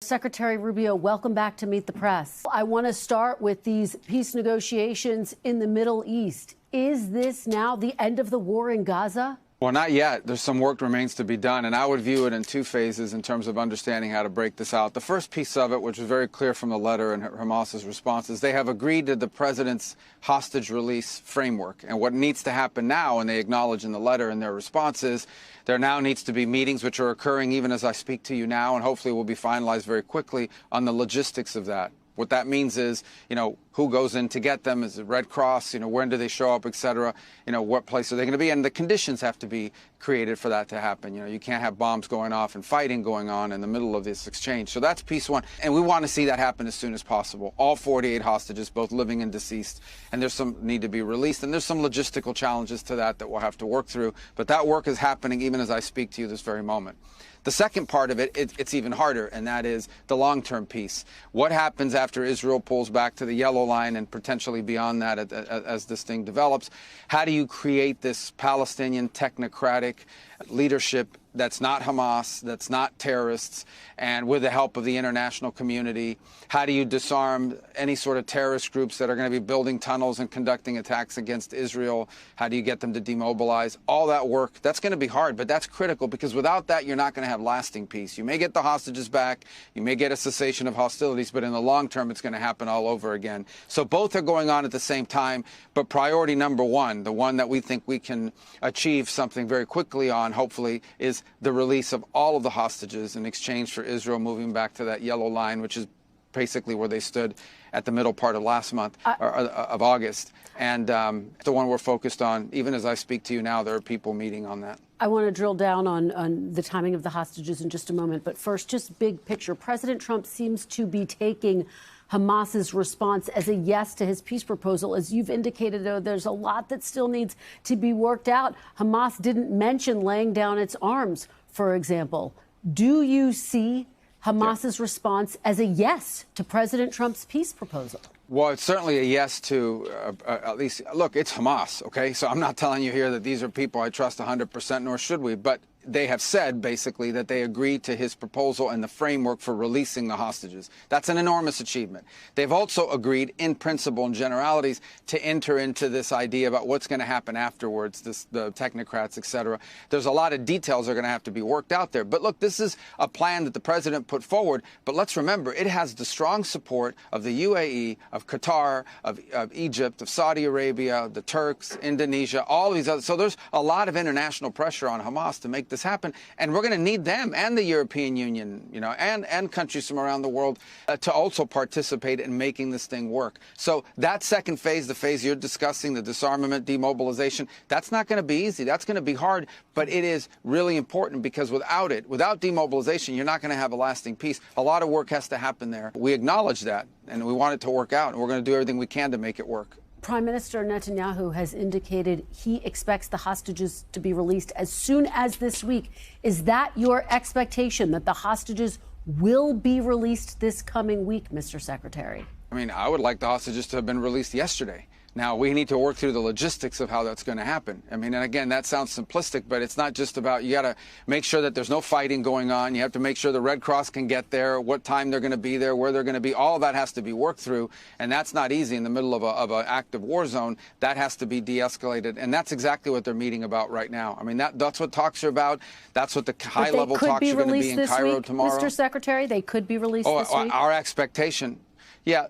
Secretary Rubio, welcome back to Meet the Press. I want to start with these peace negotiations in the Middle East. Is this now the end of the war in Gaza? Well, not yet. There's some work remains to be done, and I would view it in two phases in terms of understanding how to break this out. The first piece of it, which was very clear from the letter and Hamas's response, is they have agreed to the president's hostage release framework. And what needs to happen now, and they acknowledge in the letter and their response, is there now needs to be meetings which are occurring even as I speak to you now, and hopefully will be finalized very quickly on the logistics of that. What that means is, who goes in to get them? Is it Red Cross? When do they show up, et cetera? What place are they going to be? And the conditions have to be created for that to happen. You can't have bombs going off and fighting going on in the middle of this exchange. So that's piece one. And we want to see that happen as soon as possible. All 48 hostages, both living and deceased. And there's some need to be released. And there's some logistical challenges to that we'll have to work through. But that work is happening even as I speak to you this very moment. The second part of it's even harder, and that is the long-term piece. What happens after Israel pulls back to the yellow line and potentially beyond that as this thing develops? How do you create this Palestinian technocratic leadership that's not Hamas, that's not terrorists, and with the help of the international community? How do you disarm any sort of terrorist groups that are going to be building tunnels and conducting attacks against Israel? How do you get them to demobilize? All that work, that's going to be hard, but that's critical, because without that, you're not going to have lasting peace. You may get the hostages back, you may get a cessation of hostilities, but in the long term, it's going to happen all over again. So both are going on at the same time, but priority number one, the one that we think we can achieve something very quickly on, hopefully, is the release of all of the hostages in exchange for Israel moving back to that yellow line, which is basically where they stood at the middle part of last month, of August. And the one we're focused on, even as I speak to you now, there are people meeting on that. I want to drill down on the timing of the hostages in just a moment. But first, just big picture. President Trump seems to be taking Hamas's response as a yes to his peace proposal. As you've indicated, though, there's a lot that still needs to be worked out. Hamas didn't mention laying down its arms, for example. Do you see Hamas's response as a yes to President Trump's peace proposal? Well, it's certainly a yes to at least, look, it's Hamas, okay? So I'm not telling you here that these are people I trust 100%, nor should we. But they have said, basically, that they agreed to his proposal and the framework for releasing the hostages. That's an enormous achievement. They've also agreed, in principle and generalities, to enter into this idea about what's going to happen afterwards, the technocrats, et cetera. There's a lot of details that are going to have to be worked out there. But look, this is a plan that the president put forward. But let's remember, it has the strong support of the UAE, of Qatar, of Egypt, of Saudi Arabia, the Turks, Indonesia, all these others. So there's a lot of international pressure on Hamas to make this happen, and we're going to need them and the European Union, and countries from around the world to also participate in making this thing work. So that second phase, the phase you're discussing, the disarmament, demobilization, that's not going to be easy. That's going to be hard, but it is really important, because without it, without demobilization, you're not going to have a lasting peace. A lot of work has to happen there. We acknowledge that, and we want it to work out, and we're going to do everything we can to make it work. Prime Minister Netanyahu has indicated he expects the hostages to be released as soon as this week. Is that your expectation, that the hostages will be released this coming week, Mr. Secretary? I mean, I would like the hostages to have been released yesterday. Now, we need to work through the logistics of how that's going to happen. I mean, and again, that sounds simplistic, but it's not just about, you got to make sure that there's no fighting going on. You have to make sure the Red Cross can get there, what time they're going to be there, where they're going to be. All of that has to be worked through, and that's not easy in the middle of an active war zone. That has to be de-escalated, and that's exactly what they're meeting about right now. I mean, that's what talks are about. That's what the high-level talks are going to be in Cairo tomorrow. Mr. Secretary, they could be released this week? Our expectation, yeah.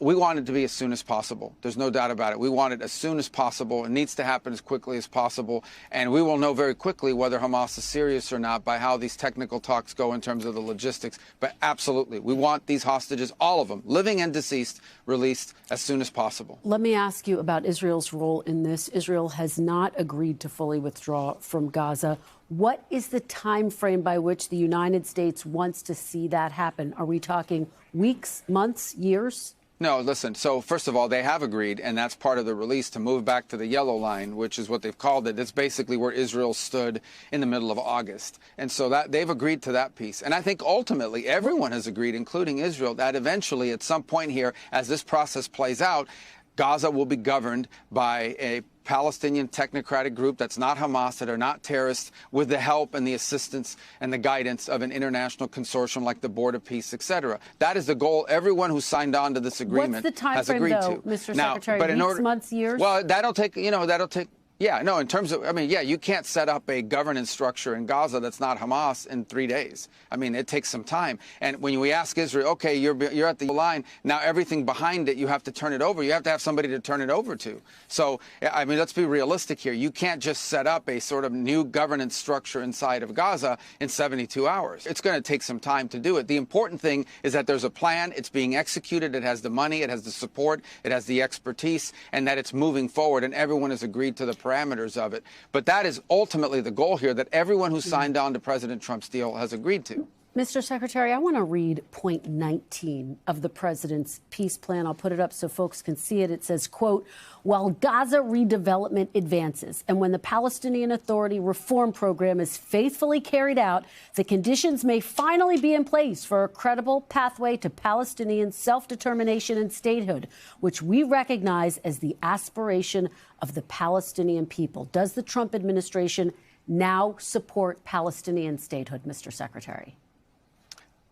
We want it to be as soon as possible. There's no doubt about it. We want it as soon as possible. It needs to happen as quickly as possible. And we will know very quickly whether Hamas is serious or not by how these technical talks go in terms of the logistics. But absolutely, we want these hostages, all of them, living and deceased, released as soon as possible. Let me ask you about Israel's role in this. Israel has not agreed to fully withdraw from Gaza. What is the time frame by which the United States wants to see that happen? Are we talking weeks, months, years? No, listen, so first of all, they have agreed, and that's part of the release, to move back to the yellow line, which is what they've called it. It's basically where Israel stood in the middle of August. And so that they've agreed to that piece. And I think ultimately everyone has agreed, including Israel, that eventually at some point here, as this process plays out, Gaza will be governed by a Palestinian technocratic group that's not Hamas, that are not terrorists, with the help and the assistance and the guidance of an international consortium like the Board of Peace, etc. That is the goal. Everyone who signed on to this agreement has agreed to. Mr. Secretary? But weeks, months, years? Well, that'll take, yeah, no, in terms of, you can't set up a governance structure in Gaza that's not Hamas in 3 days. I mean, it takes some time. And when we ask Israel, okay, you're at the line, now everything behind it, you have to turn it over. You have to have somebody to turn it over to. So, I mean, let's be realistic here. You can't just set up a sort of new governance structure inside of Gaza in 72 hours. It's going to take some time to do it. The important thing is that there's a plan, it's being executed, it has the money, it has the support, it has the expertise, and that it's moving forward, and everyone has agreed to the parameters of it. But that is ultimately the goal here, that everyone who signed on to President Trump's deal has agreed to. Mr. Secretary, I want to read point 19 of the president's peace plan. I'll put it up so folks can see it. It says, quote, while Gaza redevelopment advances and when the Palestinian Authority reform program is faithfully carried out, the conditions may finally be in place for a credible pathway to Palestinian self-determination and statehood, which we recognize as the aspiration of the Palestinian people. Does the Trump administration now support Palestinian statehood, Mr. Secretary?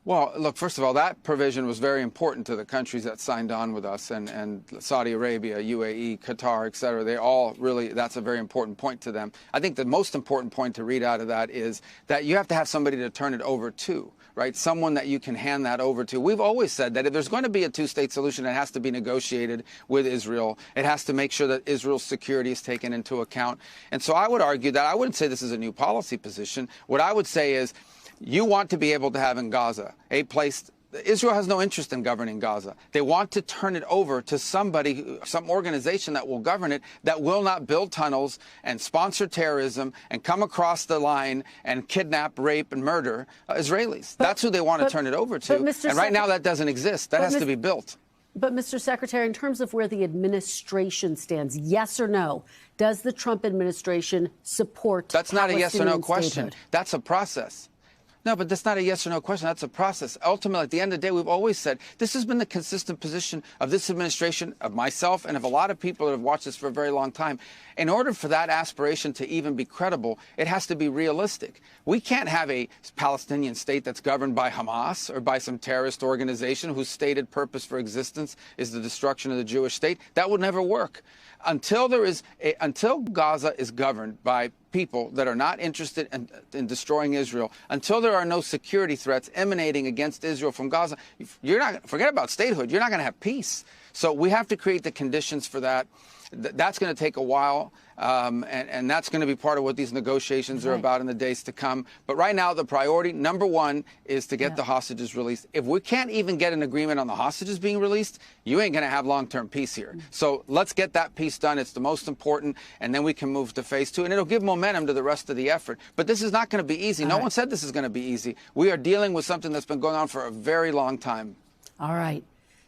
Well, look, first of all, that provision was very important to the countries that signed on with us, and Saudi Arabia, UAE, Qatar, et cetera. They all really, that's a very important point to them. I think the most important point to read out of that is that you have to have somebody to turn it over to, right? Someone that you can hand that over to. We've always said that if there's going to be a two-state solution, it has to be negotiated with Israel. It has to make sure that Israel's security is taken into account. And so I would argue that I wouldn't say this is a new policy position. What I would say is, you want to be able to have in Gaza a place. Israel has no interest in governing Gaza. They want to turn it over to somebody, some organization that will govern it, that will not build tunnels and sponsor terrorism and come across the line and kidnap, rape, and murder Israelis. That's who they want to turn it over to. And right now that doesn't exist. That has to be built. But, Mr. Secretary, in terms of where the administration stands, yes or no, does the Trump administration support That's not a yes or no question. Statehood? That's a process. No, but that's not a yes or no question. That's a process. Ultimately, at the end of the day, we've always said this has been the consistent position of this administration, of myself, and of a lot of people that have watched this for a very long time. In order for that aspiration to even be credible, it has to be realistic. We can't have a Palestinian state that's governed by Hamas or by some terrorist organization whose stated purpose for existence is the destruction of the Jewish state. That would never work. Until Gaza is governed by people that are not interested in destroying Israel, until there are no security threats emanating against Israel from Gaza, forget about statehood, you're not going to have peace. So we have to create the conditions for that. That's going to take a while, and that's going to be part of what these negotiations are about in the days to come. But right now, the priority, number one, is to get the hostages released. If we can't even get an agreement on the hostages being released, you ain't going to have long-term peace here. So let's get that piece done. It's the most important, and then we can move to phase two, and it'll give momentum to the rest of the effort. But this is not going to be easy. No one said this is going to be easy. We are dealing with something that's been going on for a very long time. All right.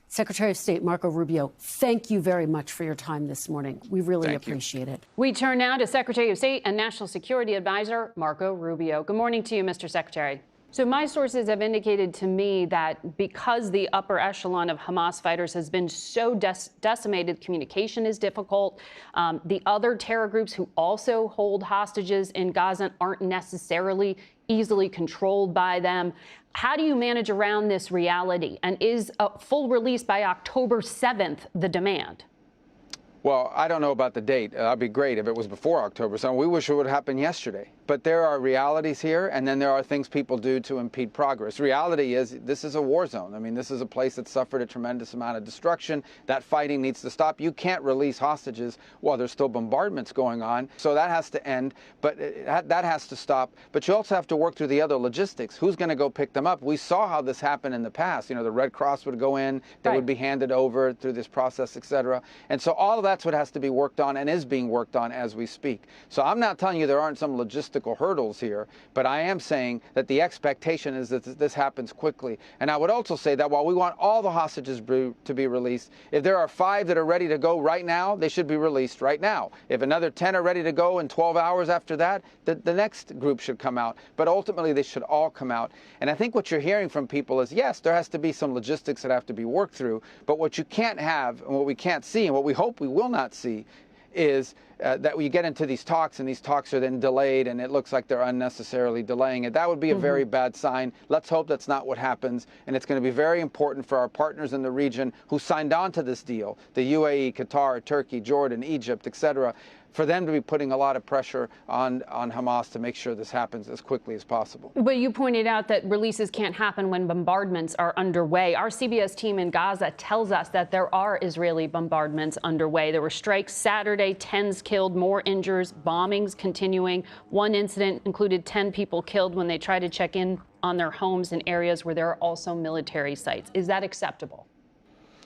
Secretary of State Marco Rubio, thank you very much for your time this morning. We really appreciate it. We turn now to Secretary of State and National Security Advisor Marco Rubio. Good morning to you, Mr. Secretary. So my sources have indicated to me that because the upper echelon of Hamas fighters has been so decimated, communication is difficult. The other terror groups who also hold hostages in Gaza aren't necessarily easily controlled by them. How do you manage around this reality? And is a full release by October 7th the demand? Well, I don't know about the date. That'd be great if it was before October 7th. We wish it would happen yesterday. But there are realities here, and then there are things people do to impede progress. Reality is this is a war zone. I mean, this is a place that suffered a tremendous amount of destruction. That fighting needs to stop. You can't release hostages while there's still bombardments going on. So that has to end, but that has to stop. But you also have to work through the other logistics. Who's going to go pick them up? We saw how this happened in the past. You know, the Red Cross would go in, they would be handed over through this process, et cetera. And so all of that's what has to be worked on and is being worked on as we speak. So I'm not telling you there aren't some logistics logistical hurdles here, but I am saying that the expectation is that this happens quickly. And I would also say that while we want all the hostages to be released, if there are 5 that are ready to go right now, they should be released right now. If another 10 are ready to go in 12 hours after that, the next group should come out. But ultimately, they should all come out. And I think what you're hearing from people is, yes, there has to be some logistics that have to be worked through, but what you can't have and what we can't see and what we hope we will not see is that we get into these talks and these talks are then delayed and it looks like they're unnecessarily delaying it. That would be a very bad sign. Let's hope that's not what happens. And it's going to be very important for our partners in the region who signed on to this deal, the UAE, Qatar, Turkey, Jordan, Egypt, etc., for them to be putting a lot of pressure on Hamas to make sure this happens as quickly as possible. But you pointed out that releases can't happen when bombardments are underway. Our CBS team in Gaza tells us that there are Israeli bombardments underway. There were strikes Saturday, 10s killed, more injuries, bombings continuing. One incident included 10 people killed when they tried to check in on their homes in areas where there are also military sites. Is that acceptable?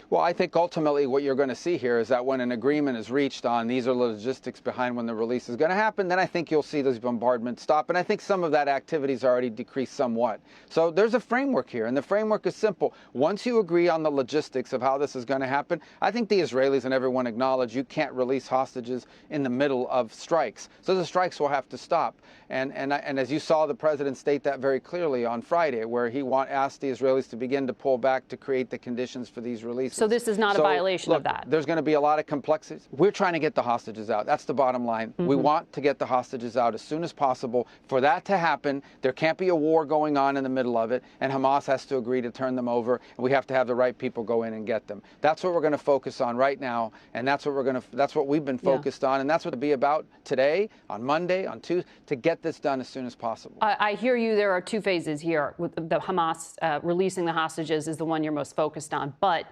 Well, I think ultimately what you're going to see here is that when an agreement is reached on these are logistics behind when the release is going to happen, then I think you'll see those bombardments stop. And I think some of that activity has already decreased somewhat. So there's a framework here, and the framework is simple. Once you agree on the logistics of how this is going to happen, I think the Israelis and everyone acknowledge you can't release hostages in the middle of strikes. So the strikes will have to stop. And as you saw the president state that very clearly on Friday, where he asked the Israelis to begin to pull back to create the conditions for these releases. So this is not a violation look, of that. There's going to be a lot of complexities. We're trying to get the hostages out. That's the bottom line. We want to get the hostages out as soon as possible. For that to happen, there can't be a war going on in the middle of it, and Hamas has to agree to turn them over, and we have to have the right people go in and get them. That's what we're going to focus on right now, and that's what we've been focused on, and that's what it'll be about today, on Monday, on Tuesday, to get this done as soon as possible. I hear you. There are 2 phases here. With the Hamas releasing the hostages is the one you're most focused on, but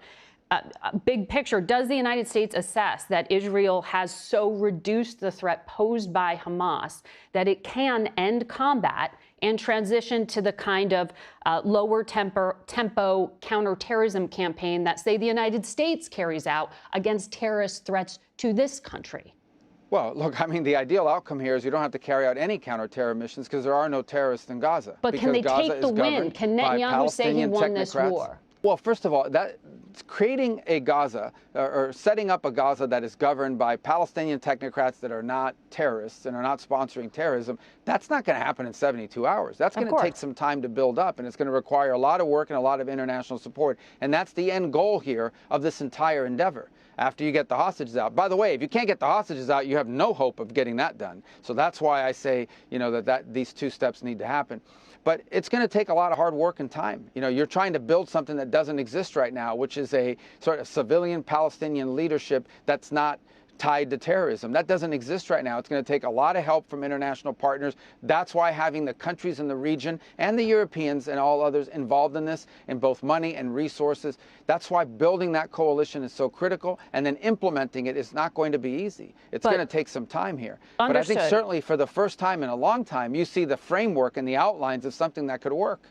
big picture, does the United States assess that Israel has so reduced the threat posed by Hamas that it can end combat and transition to the kind of lower tempo counterterrorism campaign that, say, the United States carries out against terrorist threats to this country? Well, look, I mean, the ideal outcome here is you don't have to carry out any counter-terror missions because there are no terrorists in Gaza. But can they take the win? Can Netanyahu say he won this war? Well, first of all, creating a Gaza or setting up a Gaza that is governed by Palestinian technocrats that are not terrorists and are not sponsoring terrorism, that's not going to happen in 72 hours. That's going to take some time to build up, and it's going to require a lot of work and a lot of international support. And that's the end goal here of this entire endeavor. After you get the hostages out. By the way, if you can't get the hostages out, you have no hope of getting that done. So that's why I say, that these 2 steps need to happen. But it's going to take a lot of hard work and time. You're trying to build something that doesn't exist right now, which is a sort of civilian Palestinian leadership that's not tied to terrorism. That doesn't exist right now. It's going to take a lot of help from international partners. That's why having the countries in the region and the Europeans and all others involved in this, in both money and resources, that's why building that coalition is so critical, and then implementing it is not going to be easy. It's going to take some time here. Understood. But I think certainly for the first time in a long time, you see the framework and the outlines of something that could work.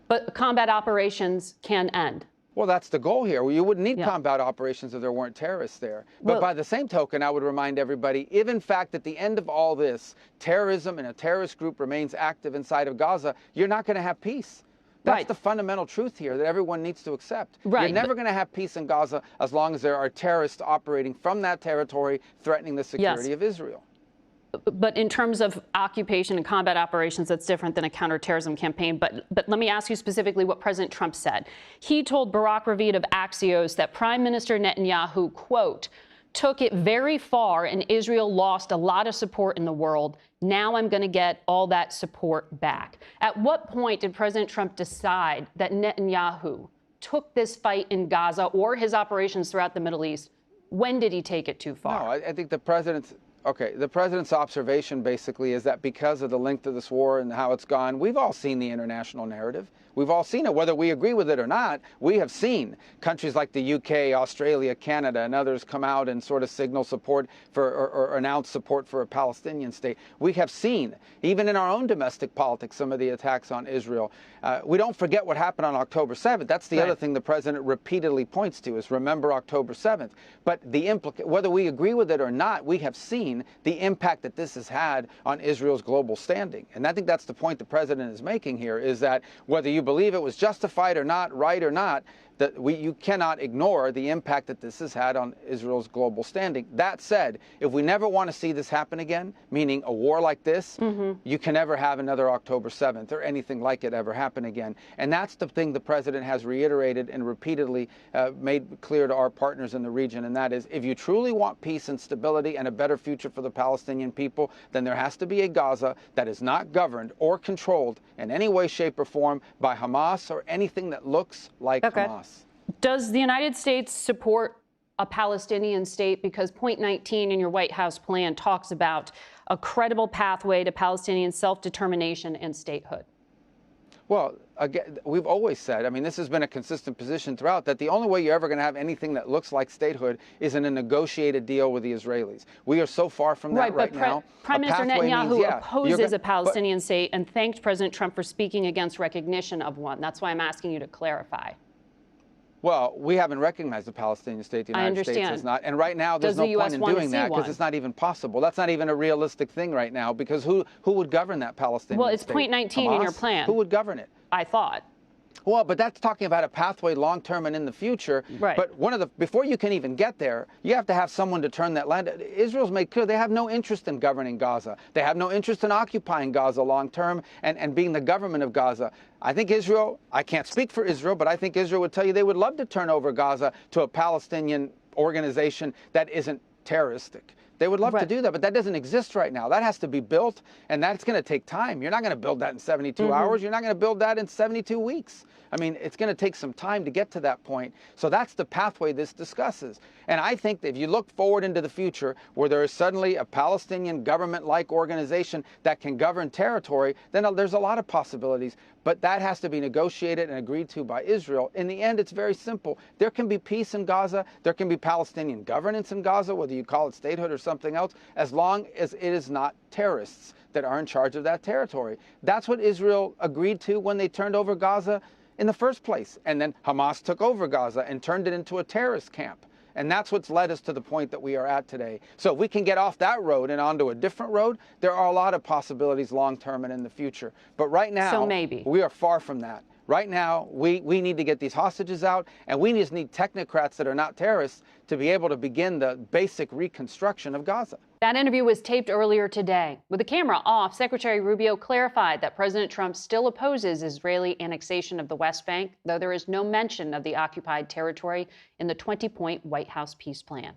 But combat operations can end. Well, that's the goal here. You wouldn't need combat operations if there weren't terrorists there. But by the same token, I would remind everybody, if in fact at the end of all this, terrorism and a terrorist group remains active inside of Gaza, you're not going to have peace. That's the fundamental truth here that everyone needs to accept. You're never going to have peace in Gaza as long as there are terrorists operating from that territory, threatening the security of Israel. But in terms of occupation and combat operations, that's different than a counterterrorism campaign. But let me ask you specifically what President Trump said. He told Barack Ravid of Axios that Prime Minister Netanyahu, quote, took it very far and Israel lost a lot of support in the world. Now I'm going to get all that support back. At what point did President Trump decide that Netanyahu took this fight in Gaza or his operations throughout the Middle East? When did he take it too far? No, I think the president's observation basically is that because of the length of this war and how it's gone, we've all seen the international narrative. We've all seen it, whether we agree with it or not. We have seen countries like the UK, Australia, Canada, and others come out and sort of signal support for or announce support for a Palestinian state. We have seen, even in our own domestic politics, some of the attacks on Israel. We don't forget what happened on October 7th. That's the other thing the president repeatedly points to is remember October 7th. But whether we agree with it or not, we have seen the impact that this has had on Israel's global standing. And I think that's the point the president is making here, is that whether you believe it was justified or not, right or not, that you cannot ignore the impact that this has had on Israel's global standing. That said, if we never want to see this happen again, meaning a war like this, you can never have another October 7th or anything like it ever happen again. And that's the thing the president has reiterated and repeatedly made clear to our partners in the region, and that is, if you truly want peace and stability and a better future for the Palestinian people, then there has to be a Gaza that is not governed or controlled in any way, shape, or form by Hamas or anything that looks like Hamas. Does the United States support a Palestinian state? Because point 19 in your White House plan talks about a credible pathway to Palestinian self-determination and statehood. Well, again, we've always said, I mean, this has been a consistent position throughout, that the only way you're ever going to have anything that looks like statehood is in a negotiated deal with the Israelis. We are so far from that right now. Prime Minister Netanyahu opposes a Palestinian state and thanked President Trump for speaking against recognition of one. That's why I'm asking you to clarify. Well, we haven't recognized the Palestinian state. The United States has not. And right now, there's no point in doing that because it's not even possible. That's not even a realistic thing right now, because who would govern that Palestinian state? Well, it's point 19 in your plan. Who would govern it? I thought. Well, but that's talking about a pathway long term and in the future. Right. But before you can even get there, you have to have someone to turn that land. Israel's made clear they have no interest in governing Gaza. They have no interest in occupying Gaza long term and being the government of Gaza. I think Israel, I can't speak for Israel, but I think Israel would tell you they would love to turn over Gaza to a Palestinian organization that isn't terroristic. They would love to do that, but that doesn't exist right now. That has to be built, and that's going to take time. You're not going to build that in 72 hours. You're not going to build that in 72 weeks. I mean, it's going to take some time to get to that point. So that's the pathway this discusses. And I think that if you look forward into the future where there is suddenly a Palestinian government-like organization that can govern territory, then there's a lot of possibilities. But that has to be negotiated and agreed to by Israel. In the end, it's very simple. There can be peace in Gaza. There can be Palestinian governance in Gaza, whether you call it statehood or something else, as long as it is not terrorists that are in charge of that territory. That's what Israel agreed to when they turned over Gaza in the first place. And then Hamas took over Gaza and turned it into a terrorist camp. And that's what's led us to the point that we are at today. So if we can get off that road and onto a different road, there are a lot of possibilities long term and in the future. But right now, we are far from that. Right now, we need to get these hostages out, and we just need technocrats that are not terrorists to be able to begin the basic reconstruction of Gaza. That interview was taped earlier today. With the camera off, Secretary Rubio clarified that President Trump still opposes Israeli annexation of the West Bank, though there is no mention of the occupied territory in the 20-point White House peace plan.